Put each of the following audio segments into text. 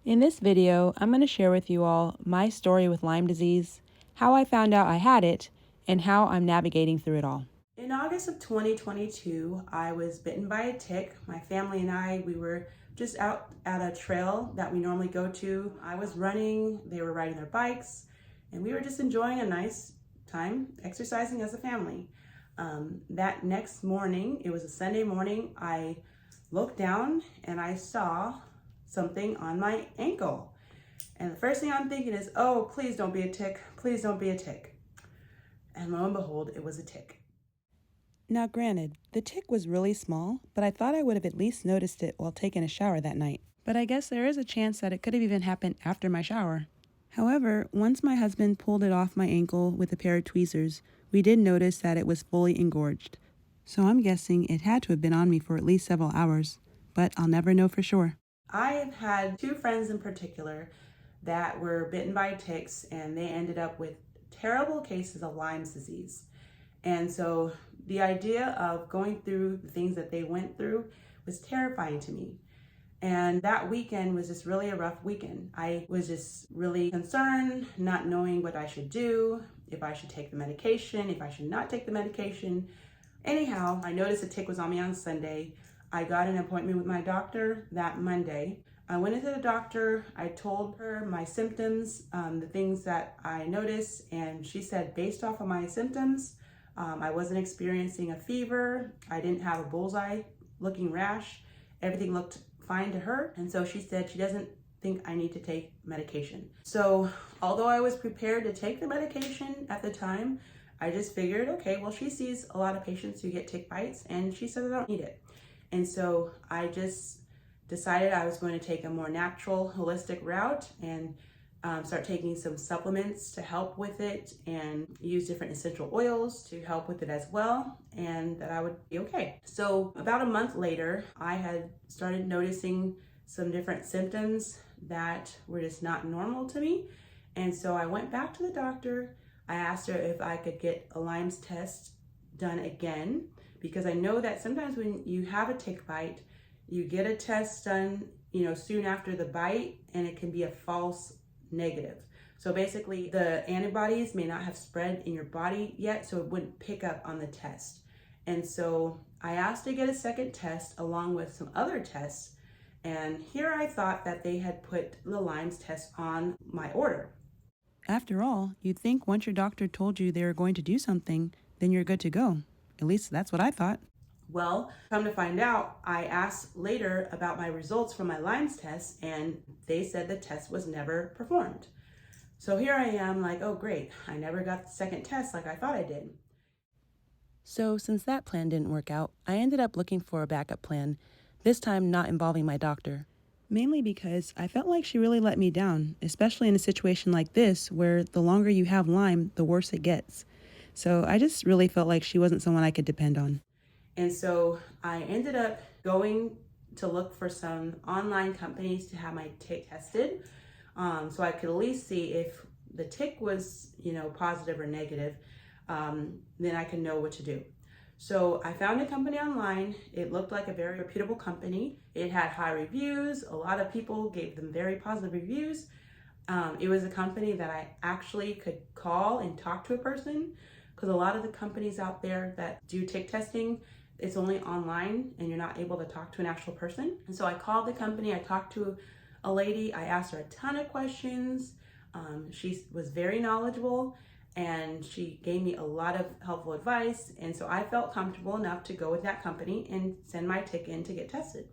In this video, I'm going to share with you all my story with Lyme disease, how I found out I had it, and how I'm navigating through it all. In August of 2022, I was bitten by a tick. My family and I, we were just out at a trail that we normally go to. I was running, they were riding their bikes, and we were just enjoying a nice time exercising as a family. That next morning, it was a Sunday morning, I looked down and I saw something on my ankle. And the first thing I'm thinking is, oh, please don't be a tick. Please don't be a tick. And lo and behold, it was a tick. Now granted, the tick was really small, but I thought I would have at least noticed it while taking a shower that night. But I guess there is a chance that it could have even happened after my shower. However, once my husband pulled it off my ankle with a pair of tweezers, we did notice that it was fully engorged. So I'm guessing it had to have been on me for at least several hours, but I'll never know for sure. I have had two friends in particular that were bitten by ticks, and they ended up with terrible cases of Lyme's disease. And so the idea of going through the things that they went through was terrifying to me. And that weekend was just really a rough weekend. I was just really concerned, not knowing what I should do, if I should take the medication, if I should not take the medication. Anyhow, I noticed a tick was on me on Sunday. I got an appointment with my doctor that Monday. I went into the doctor, I told her my symptoms, the things that I noticed, and she said based off of my symptoms, I wasn't experiencing a fever, I didn't have a bullseye looking rash, everything looked fine to her, and so she said she doesn't think I need to take medication. So although I was prepared to take the medication at the time, I just figured, okay, well, she sees a lot of patients who get tick bites, and she said I don't need it. And so I just decided I was going to take a more natural, holistic route and start taking some supplements to help with it and use different essential oils to help with it as well, and that I would be okay. So about a month later, I had started noticing some different symptoms that were just not normal to me. And so I went back to the doctor. I asked her if I could get a Lyme's test done again, because I know that sometimes when you have a tick bite, you get a test done, soon after the bite, and it can be a false negative. So basically the antibodies may not have spread in your body yet, so it wouldn't pick up on the test. And so I asked to get a second test along with some other tests. And here I thought that they had put the Lyme's test on my order. After all, you'd think once your doctor told you they were going to do something, then you're good to go. At least that's what I thought. Well, come to find out, I asked later about my results from my Lyme's test, and they said the test was never performed. So here I am like, oh great, I never got the second test like I thought I did. So since that plan didn't work out, I ended up looking for a backup plan, this time not involving my doctor. Mainly because I felt like she really let me down, especially in a situation like this where the longer you have Lyme, the worse it gets. So I just really felt like she wasn't someone I could depend on. And so I ended up going to look for some online companies to have my tick tested, so I could at least see if the tick was, positive or negative, then I can know what to do. So I found a company online. It looked like a very reputable company. It had high reviews. A lot of people gave them very positive reviews. It was a company that I actually could call and talk to a person, because a lot of the companies out there that do tick testing, it's only online and you're not able to talk to an actual person. And so I called the company, I talked to a lady, I asked her a ton of questions. She was very knowledgeable and she gave me a lot of helpful advice. And so I felt comfortable enough to go with that company and send my tick in to get tested.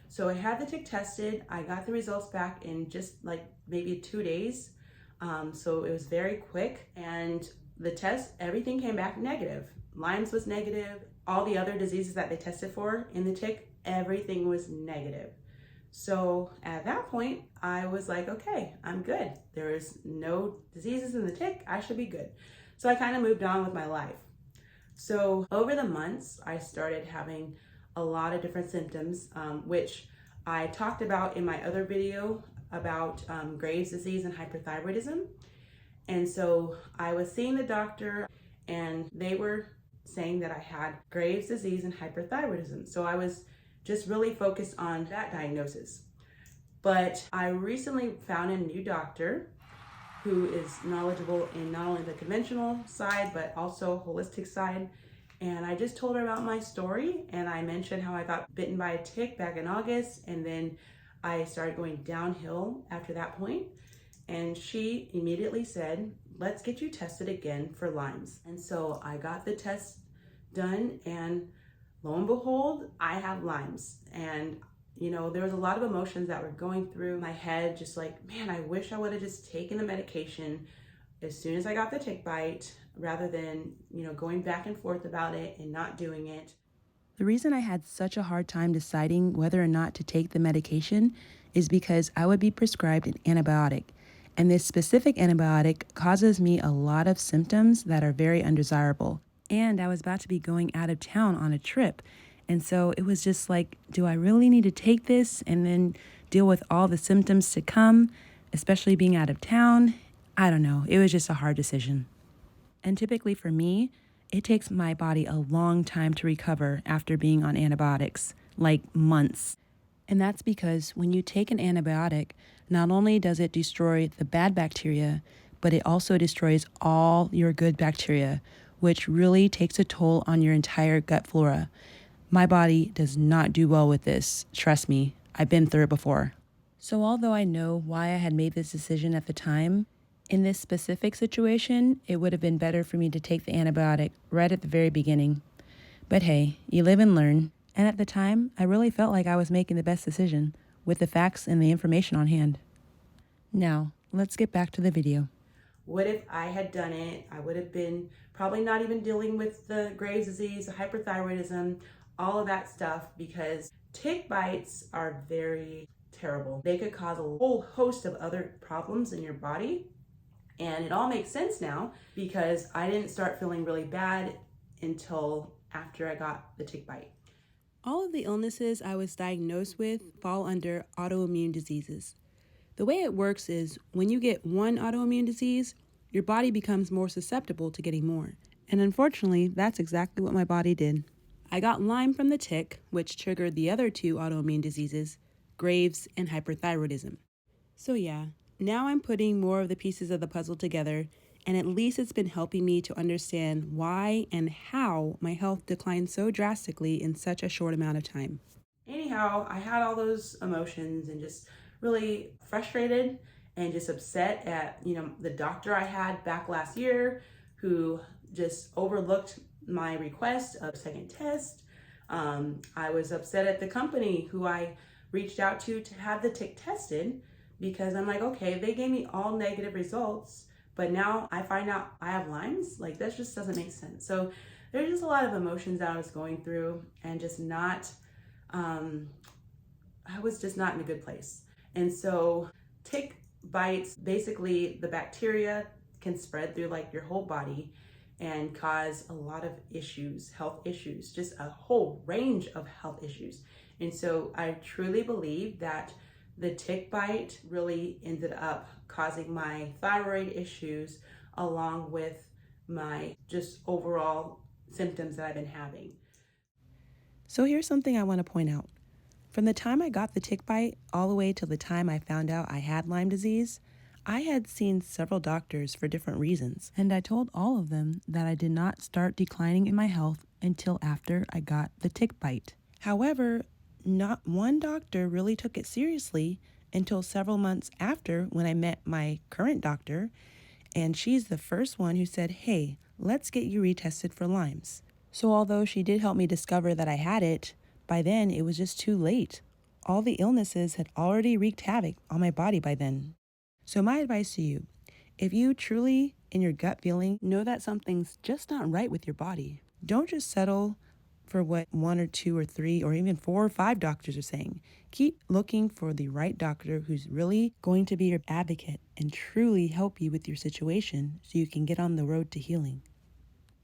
So I had the tick tested. I got the results back in just like maybe 2 days. So it was very quick, and the test, everything came back negative. Lyme's was negative. All the other diseases that they tested for in the tick, everything was negative. So at that point, I was like, okay, I'm good. There is no diseases in the tick. I should be good. So I kind of moved on with my life. So over the months, I started having a lot of different symptoms, which I talked about in my other video about Graves' disease and hyperthyroidism. And so I was seeing the doctor, and they were saying that I had Graves' disease and hyperthyroidism. So I was just really focused on that diagnosis. But I recently found a new doctor who is knowledgeable in not only the conventional side, but also holistic side. And I just told her about my story, and I mentioned how I got bitten by a tick back in August, and then I started going downhill after that point. And she immediately said, let's get you tested again for Lyme's. And so I got the test done, and lo and behold, I have Lyme's. And there was a lot of emotions that were going through my head, just like, man, I wish I would have just taken the medication as soon as I got the tick bite, rather than, going back and forth about it and not doing it. The reason I had such a hard time deciding whether or not to take the medication is because I would be prescribed an antibiotic. And this specific antibiotic causes me a lot of symptoms that are very undesirable. And I was about to be going out of town on a trip. And so it was just like, do I really need to take this and then deal with all the symptoms to come, especially being out of town? I don't know. It was just a hard decision. And typically for me, it takes my body a long time to recover after being on antibiotics, like months. And that's because when you take an antibiotic, not only does it destroy the bad bacteria, but it also destroys all your good bacteria, which really takes a toll on your entire gut flora. My body does not do well with this. Trust me, I've been through it before. So although I know why I had made this decision at the time, in this specific situation, it would have been better for me to take the antibiotic right at the very beginning. But hey, you live and learn. And at the time, I really felt like I was making the best decision with the facts and the information on hand. Now, let's get back to the video. What if I had done it? I would have been probably not even dealing with the Graves' disease, the hyperthyroidism, all of that stuff, because tick bites are very terrible. They could cause a whole host of other problems in your body. And it all makes sense now because I didn't start feeling really bad until after I got the tick bite. All of the illnesses I was diagnosed with fall under autoimmune diseases. The way it works is when you get one autoimmune disease, your body becomes more susceptible to getting more. And unfortunately, that's exactly what my body did. I got Lyme from the tick, which triggered the other two autoimmune diseases, Graves and hyperthyroidism. So yeah, now I'm putting more of the pieces of the puzzle together, and at least it's been helping me to understand why and how my health declined so drastically in such a short amount of time. Anyhow, I had all those emotions and just really frustrated and just upset at, the doctor I had back last year who just overlooked my request of a second test. I was upset at the company who I reached out to have the tick tested, because I'm like, okay, they gave me all negative results, but now I find out I have Lyme's. Like, that just doesn't make sense. So there's just a lot of emotions that I was going through, and just not, I was just not in a good place. And so tick bites, basically the bacteria can spread through like your whole body and cause a lot of issues, health issues, just a whole range of health issues. And so I truly believe that the tick bite really ended up causing my thyroid issues, along with my just overall symptoms that I've been having. So here's something I want to point out. From the time I got the tick bite all the way till the time I found out I had Lyme disease, I had seen several doctors for different reasons, and I told all of them that I did not start declining in my health until after I got the tick bite. However, not one doctor really took it seriously until several months after, when I met my current doctor, and she's the first one who said, hey, let's get you retested for Lyme's. So although she did help me discover that I had it, by then it was just too late. All the illnesses had already wreaked havoc on my body by then. So my advice to you, if you truly, in your gut feeling, know that something's just not right with your body, don't just settle for what 1 or 2 or 3 or even 4 or 5 doctors are saying. Keep looking for the right doctor who's really going to be your advocate and truly help you with your situation so you can get on the road to healing.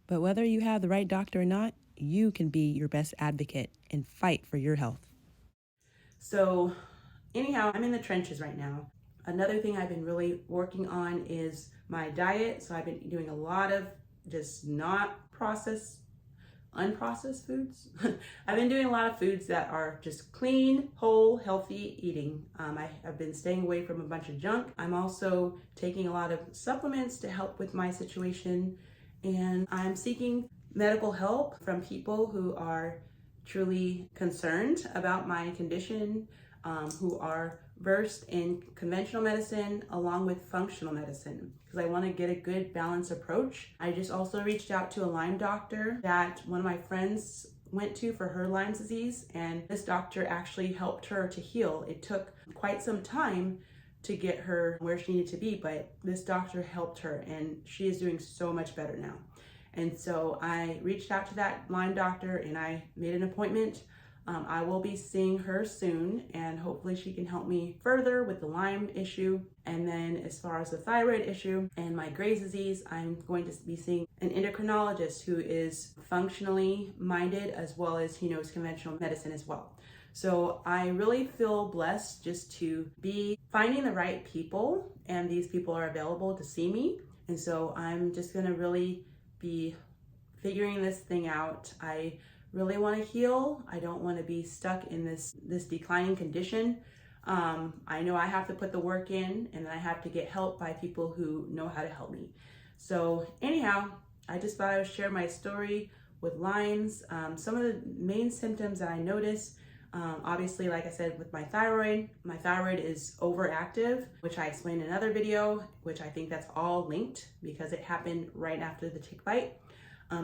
But whether you have the right doctor or not, you can be your best advocate and fight for your health. So anyhow, I'm in the trenches right now. Another thing I've been really working on is my diet. So I've been doing a lot of just not processed unprocessed foods. I've been doing a lot of foods that are just clean, whole, healthy eating. I have been staying away from a bunch of junk. I'm also taking a lot of supplements to help with my situation, and I'm seeking medical help from people who are truly concerned about my condition, who are versed in conventional medicine along with functional medicine, because I want to get a good balanced approach. I just also reached out to a Lyme doctor that one of my friends went to for her Lyme disease, and this doctor actually helped her to heal. It took quite some time to get her where she needed to be, but this doctor helped her and she is doing so much better now. And so I reached out to that Lyme doctor and I made an appointment. I will be seeing her soon, and hopefully she can help me further with the Lyme issue. And then as far as the thyroid issue and my Graves' disease, I'm going to be seeing an endocrinologist who is functionally minded as well as he knows conventional medicine as well. So I really feel blessed just to be finding the right people, and these people are available to see me. And so I'm just gonna really be figuring this thing out. I really want to heal. I don't want to be stuck in this declining condition. I know I have to put the work in, and I have to get help by people who know how to help me. So anyhow, I just thought I would share my story with Lyme's. Some of the main symptoms that I noticed, obviously, like I said, with my thyroid is overactive, which I explained in another video, which I think that's all linked because it happened right after the tick bite.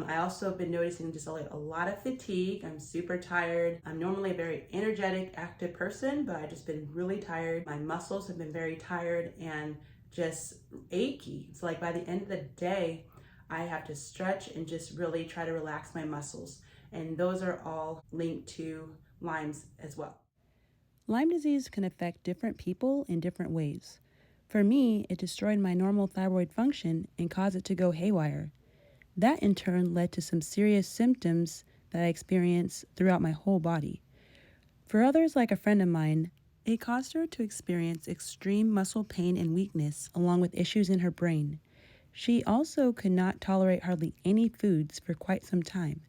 I also have been noticing just a lot of fatigue. I'm super tired. I'm normally a very energetic, active person, but I've just been really tired. My muscles have been very tired and just achy. It's like by the end of the day, I have to stretch and just really try to relax my muscles. And those are all linked to Lyme's as well. Lyme disease can affect different people in different ways. For me, it destroyed my normal thyroid function and caused it to go haywire. That in turn led to some serious symptoms that I experienced throughout my whole body. For others, like a friend of mine, it caused her to experience extreme muscle pain and weakness along with issues in her brain. She also could not tolerate hardly any foods for quite some time.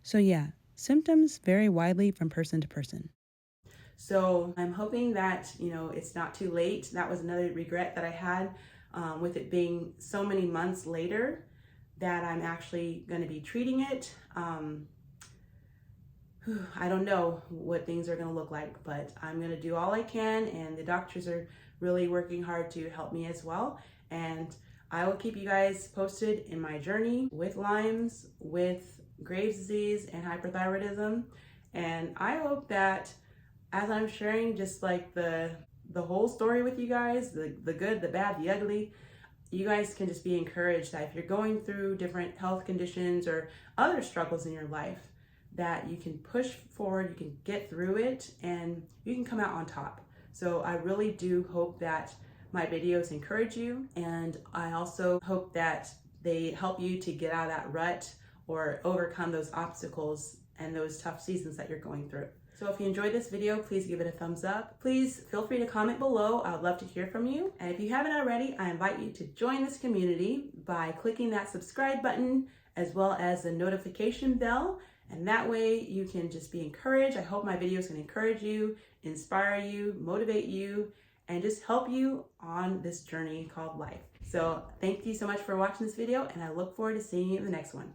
So yeah, symptoms vary widely from person to person. So I'm hoping that, it's not too late. That was another regret that I had with it being so many months later, that I'm actually going to be treating it. I don't know what things are going to look like, but I'm going to do all I can, and the doctors are really working hard to help me as well. And I will keep you guys posted in my journey with Lyme's, with Graves' disease and hyperthyroidism. And I hope that as I'm sharing just like the whole story with you guys, the good, the bad, the ugly, you guys can just be encouraged that if you're going through different health conditions or other struggles in your life, that you can push forward, you can get through it, and you can come out on top. So I really do hope that my videos encourage you, and I also hope that they help you to get out of that rut or overcome those obstacles and those tough seasons that you're going through. So if you enjoyed this video, please give it a thumbs up. Please feel free to comment below. I would love to hear from you. And if you haven't already, I invite you to join this community by clicking that subscribe button as well as the notification bell. And that way you can just be encouraged. I hope my videos can encourage you, inspire you, motivate you, and just help you on this journey called life. So thank you so much for watching this video, and I look forward to seeing you in the next one.